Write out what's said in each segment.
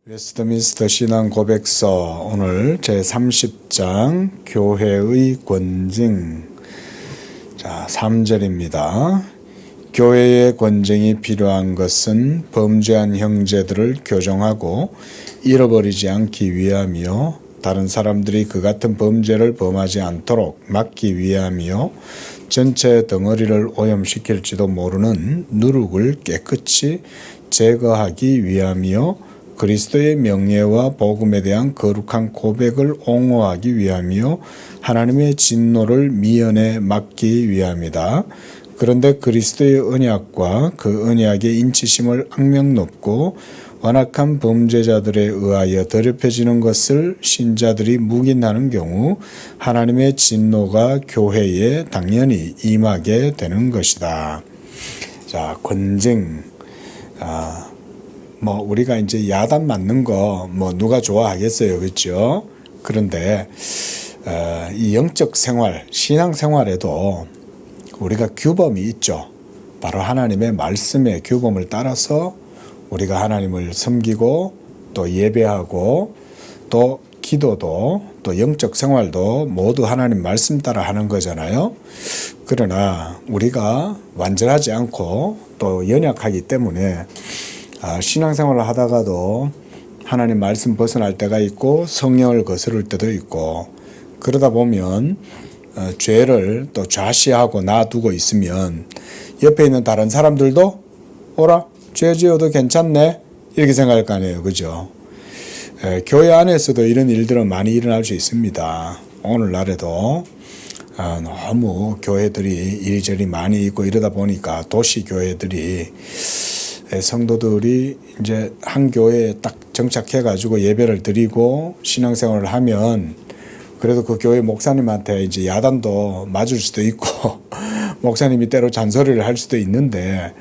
웨스트민스터 신앙 고백서 오늘 제30장 교회의 권징. 자, 3절입니다. 교회의 권징이 필요한 것은 범죄한 형제들을 교정하고 잃어버리지 않기 위함이요 다른 사람들이 그 같은 범죄를 범하지 않도록 막기 위함이요 전체 덩어리를 오염시킬지도 모르는 누룩을 깨끗이 제거하기 위함이요 그리스도의 명예와 복음에 대한 거룩한 고백을 옹호하기 위함이요 하나님의 진노를 미연에 막기 위함이다. 그런데 그리스도의 언약과 그 언약의 인치심을 악명 높고 완악한 범죄자들에 의하여 더럽혀지는 것을 신자들이 묵인하는 경우 하나님의 진노가 교회에 당연히 임하게 되는 것이다. 자, 권징. 우리가 이제 야단 맞는 거 누가 좋아하겠어요, 그렇죠? 그런데 이 영적 생활, 신앙 생활에도 우리가 규범이 있죠. 바로 하나님의 말씀의 규범을 따라서 우리가 하나님을 섬기고 또 예배하고 또 기도도 또 영적 생활도 모두 하나님 말씀 따라 하는 거잖아요. 그러나 우리가 완전하지 않고 또 연약하기 때문에 신앙생활을 하다가도 하나님 말씀 벗어날 때가 있고 성령을 거스를 때도 있고 그러다 보면 죄를 또 좌시하고 놔두고 있으면 옆에 있는 다른 사람들도 오라 죄 지어도 괜찮네 이렇게 생각할 거 아니에요, 그죠? 교회 안에서도 이런 일들은 많이 일어날 수 있습니다. 오늘날에도 너무 교회들이 이리저리 많이 있고 이러다 보니까 도시 교회들이 성도들이 이제 한 교회에 딱 정착해가지고 예배를 드리고 신앙생활을 하면 그래도 그 교회 목사님한테 이제 야단도 맞을 수도 있고 목사님이 때로 잔소리를 할 수도 있는데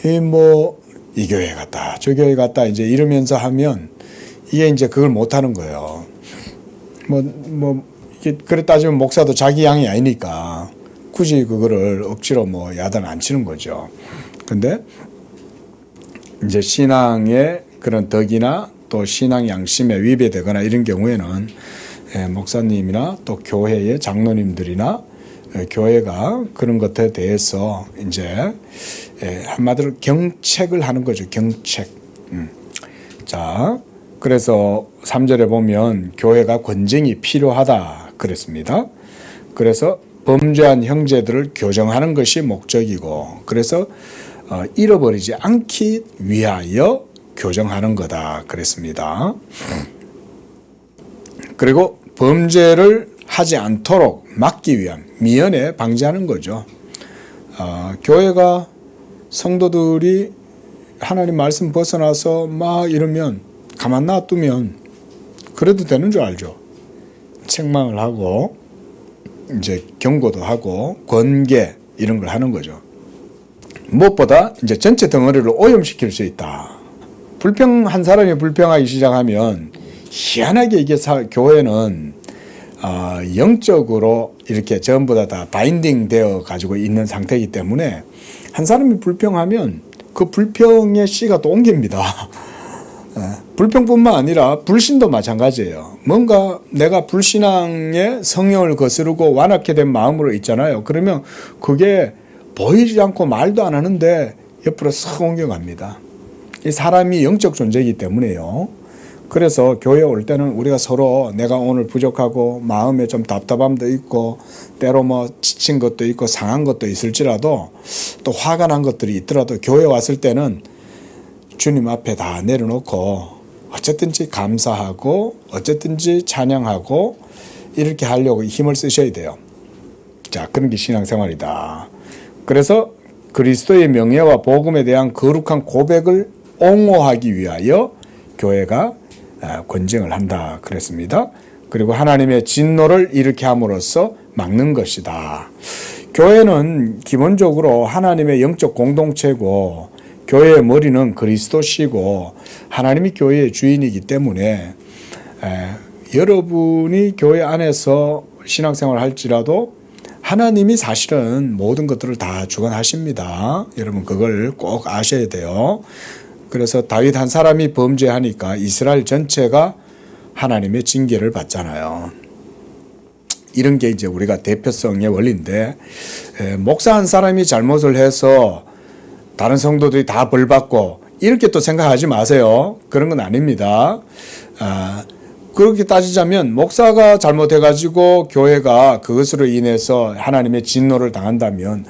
이 교회 갔다 저 교회 갔다 이제 이러면서 하면 이게 이제 그걸 못 하는 거예요. 그래 따지면 목사도 자기 양이 아니니까 굳이 그거를 억지로 야단 안 치는 거죠. 근데 이제 신앙의 그런 덕이나 또 신앙 양심에 위배되거나 이런 경우에는 목사님이나 또 교회의 장로님들이나 교회가 그런 것에 대해서 이제 한마디로 경책을 하는 거죠. 경책. 자, 그래서 3절에 보면 교회가 권징이 필요하다 그랬습니다. 그래서 범죄한 형제들을 교정하는 것이 목적이고 그래서 잃어버리지 않기 위하여 교정하는 거다 그랬습니다. 그리고 범죄를 하지 않도록 막기 위함, 미연에 방지하는 거죠. 교회가 성도들이 하나님 말씀 벗어나서 막 이러면 가만 놔두면 그래도 되는 줄 알죠. 책망을 하고 이제 경고도 하고 권계 이런 걸 하는 거죠. 무엇보다 이제 전체 덩어리를 오염시킬 수 있다. 한 사람이 불평하기 시작하면 희한하게 이게 교회는 영적으로 이렇게 전부 다 바인딩 되어 가지고 있는 상태이기 때문에 한 사람이 불평하면 그 불평의 씨가 또 옮깁니다. 불평뿐만 아니라 불신도 마찬가지예요. 뭔가 내가 불신앙의 성령을 거스르고 완악해 된 마음으로 있잖아요. 그러면 그게 보이지 않고 말도 안 하는데 옆으로 싹 옮겨갑니다. 이 사람이 영적 존재이기 때문에요. 그래서 교회에 올 때는 우리가 서로 내가 오늘 부족하고 마음에 좀 답답함도 있고 때로 지친 것도 있고 상한 것도 있을지라도 또 화가 난 것들이 있더라도 교회에 왔을 때는 주님 앞에 다 내려놓고 어쨌든지 감사하고 어쨌든지 찬양하고 이렇게 하려고 힘을 쓰셔야 돼요. 자, 그런 게 신앙생활이다. 그래서 그리스도의 명예와 복음에 대한 거룩한 고백을 옹호하기 위하여 교회가 권징을 한다 그랬습니다. 그리고 하나님의 진노를 일으켜 함으로써 막는 것이다. 교회는 기본적으로 하나님의 영적 공동체고 교회의 머리는 그리스도시고 하나님이 교회의 주인이기 때문에 여러분이 교회 안에서 신앙생활을 할지라도 하나님이 사실은 모든 것들을 다 주관하십니다. 여러분 그걸 꼭 아셔야 돼요. 그래서 다윗 한 사람이 범죄하니까 이스라엘 전체가 하나님의 징계를 받잖아요. 이런 게 이제 우리가 대표성의 원리인데, 목사 한 사람이 잘못을 해서 다른 성도들이 다 벌 받고 이렇게 또 생각하지 마세요. 그런 건 아닙니다. 그렇게 따지자면 목사가 잘못해가지고 교회가 그것으로 인해서 하나님의 진노를 당한다면,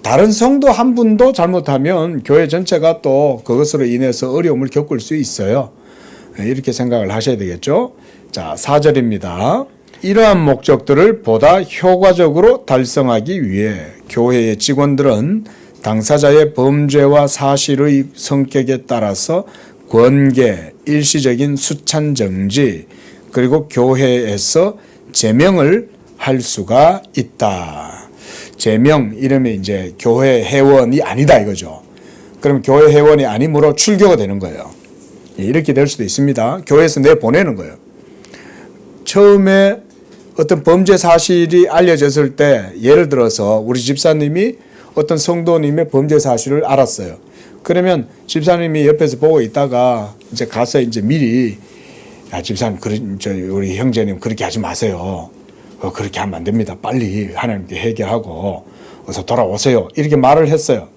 다른 성도 한 분도 잘못하면 교회 전체가 또 그것으로 인해서 어려움을 겪을 수 있어요. 이렇게 생각을 하셔야 되겠죠. 자, 4절입니다. 이러한 목적들을 보다 효과적으로 달성하기 위해 교회의 직원들은 당사자의 범죄와 사실의 성격에 따라서 권계, 일시적인 수찬 정지, 그리고 교회에서 제명을 할 수가 있다. 제명, 이러면 이제 교회 회원이 아니다 이거죠. 그럼 교회 회원이 아니므로 출교가 되는 거예요. 이렇게 될 수도 있습니다. 교회에서 내보내는 거예요. 처음에 어떤 범죄 사실이 알려졌을 때, 예를 들어서 우리 집사님이 어떤 성도님의 범죄 사실을 알았어요. 그러면 집사님이 옆에서 보고 있다가 이제 가서 이제 미리, 야, 집사님, 우리 형제님 그렇게 하지 마세요. 그렇게 하면 안 됩니다. 빨리 하나님께 회개하고 어서 돌아오세요. 이렇게 말을 했어요.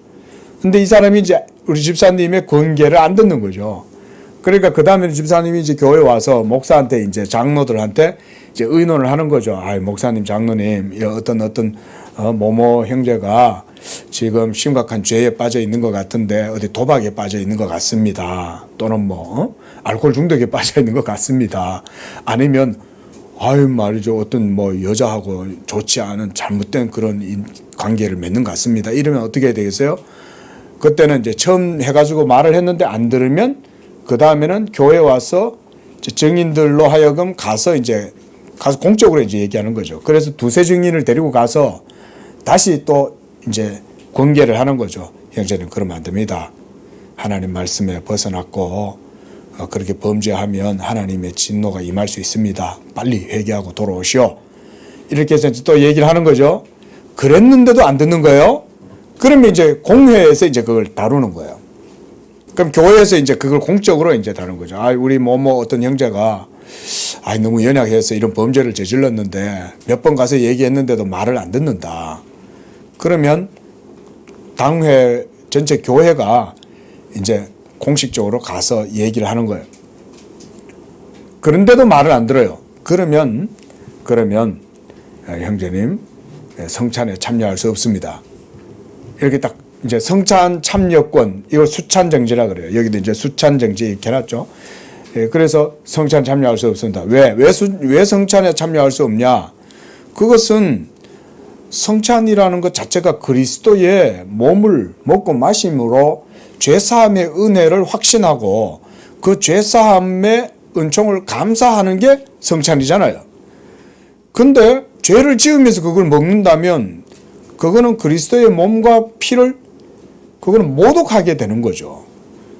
근데 이 사람이 이제 우리 집사님의 권계를 안 듣는 거죠. 그러니까 그 다음에 집사님이 이제 교회 와서 목사한테 이제 장로들한테 이제 의논을 하는 거죠. 아, 목사님, 장로님, 어떤 모모 형제가 지금 심각한 죄에 빠져 있는 것 같은데 어디 도박에 빠져 있는 것 같습니다. 또는 알코올 중독에 빠져 있는 것 같습니다. 아니면 말이죠, 어떤 여자하고 좋지 않은 잘못된 그런 관계를 맺는 것 같습니다. 이러면 어떻게 해야 되겠어요? 그때는 이제 처음 해가지고 말을 했는데 안 들으면 그 다음에는 교회 와서 증인들로 하여금 가서 공적으로 이제 얘기하는 거죠. 그래서 두세 증인을 데리고 가서 다시 또 이제 권계를 하는 거죠. 형제님, 그러면 안 됩니다. 하나님 말씀에 벗어났고 그렇게 범죄하면 하나님의 진노가 임할 수 있습니다. 빨리 회개하고 돌아오시오. 이렇게 해서 또 얘기를 하는 거죠. 그랬는데도 안 듣는 거예요. 그러면 이제 공회에서 이제 그걸 다루는 거예요. 그럼 교회에서 이제 그걸 공적으로 이제 다루는 거죠. 우리 어떤 형제가 너무 연약해서 이런 범죄를 저질렀는데 몇 번 가서 얘기했는데도 말을 안 듣는다. 그러면 당회 전체 교회가 이제 공식적으로 가서 얘기를 하는 거예요. 그런데도 말을 안 들어요. 그러면 형제님, 성찬에 참여할 수 없습니다. 이렇게 딱 이제 성찬 참여권, 이걸 수찬정지라 그래요. 여기도 이제 수찬정지 이렇게 해놨죠. 그래서 성찬 참여할 수 없습니다. 왜 성찬에 참여할 수 없냐? 그것은 성찬이라는 것 자체가 그리스도의 몸을 먹고 마심으로 죄사함의 은혜를 확신하고 그 죄사함의 은총을 감사하는 게 성찬이잖아요. 근데 죄를 지으면서 그걸 먹는다면 그거는 그리스도의 몸과 피를 그거는 모독하게 되는 거죠.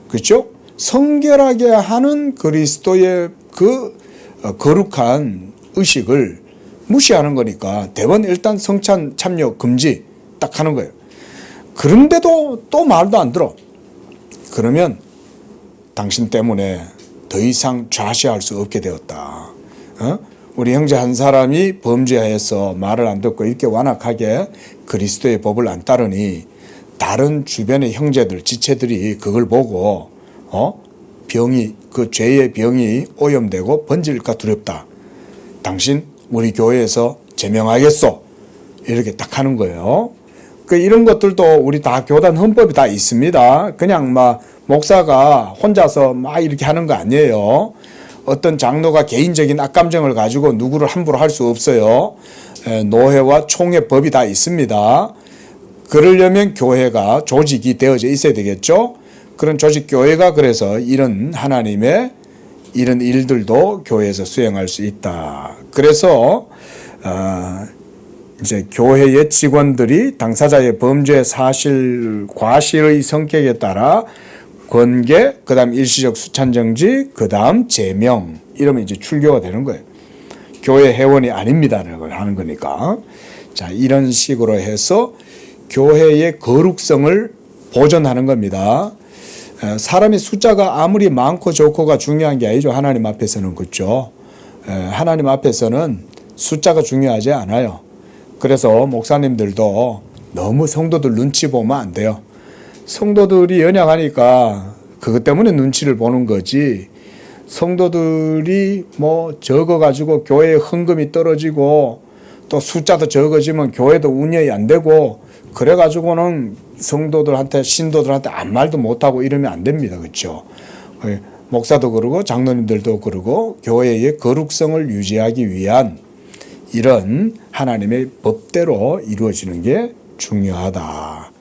그렇죠? 성결하게 하는 그리스도의 그 거룩한 의식을 무시하는 거니까 대번 일단 성찬 참여 금지 딱 하는 거예요. 그런데도 또 말도 안 들어. 그러면 당신 때문에 더 이상 좌시할 수 없게 되었다. 우리 형제 한 사람이 범죄해서 말을 안 듣고 이렇게 완악하게 그리스도의 법을 안 따르니 다른 주변의 형제들, 지체들이 그걸 보고 그 죄의 병이 오염되고 번질까 두렵다. 당신 우리 교회에서 제명하겠소. 이렇게 딱 하는 거예요. 이런 것들도 우리 다 교단 헌법이 다 있습니다. 그냥 목사가 혼자서 이렇게 하는 거 아니에요. 어떤 장로가 개인적인 악감정을 가지고 누구를 함부로 할 수 없어요. 노회와 총회 법이 다 있습니다. 그러려면 교회가 조직이 되어져 있어야 되겠죠. 그런 조직 교회가 그래서 이런 하나님의 이런 일들도 교회에서 수행할 수 있다. 그래서 이제 교회의 직원들이 당사자의 범죄 사실 과실의 성격에 따라 권계, 그다음 일시적 수찬정지, 그다음 제명, 이러면 이제 출교가 되는 거예요. 교회 회원이 아닙니다라는 걸 하는 거니까. 자, 이런 식으로 해서 교회의 거룩성을 보존하는 겁니다. 사람의 숫자가 아무리 많고 적고가 중요한 게 아니죠. 하나님 앞에서는. 그렇죠. 하나님 앞에서는 숫자가 중요하지 않아요. 그래서 목사님들도 너무 성도들 눈치 보면 안 돼요. 성도들이 연약하니까 그것 때문에 눈치를 보는 거지, 성도들이 뭐 적어가지고 교회에 헌금이 떨어지고 또 숫자도 적어지면 교회도 운영이 안 되고 그래가지고는 성도들한테, 신도들한테 아무 말도 못하고 이러면 안 됩니다. 그렇죠? 목사도 그러고 장로님들도 그러고 교회의 거룩성을 유지하기 위한 이런 하나님의 법대로 이루어지는 게 중요하다.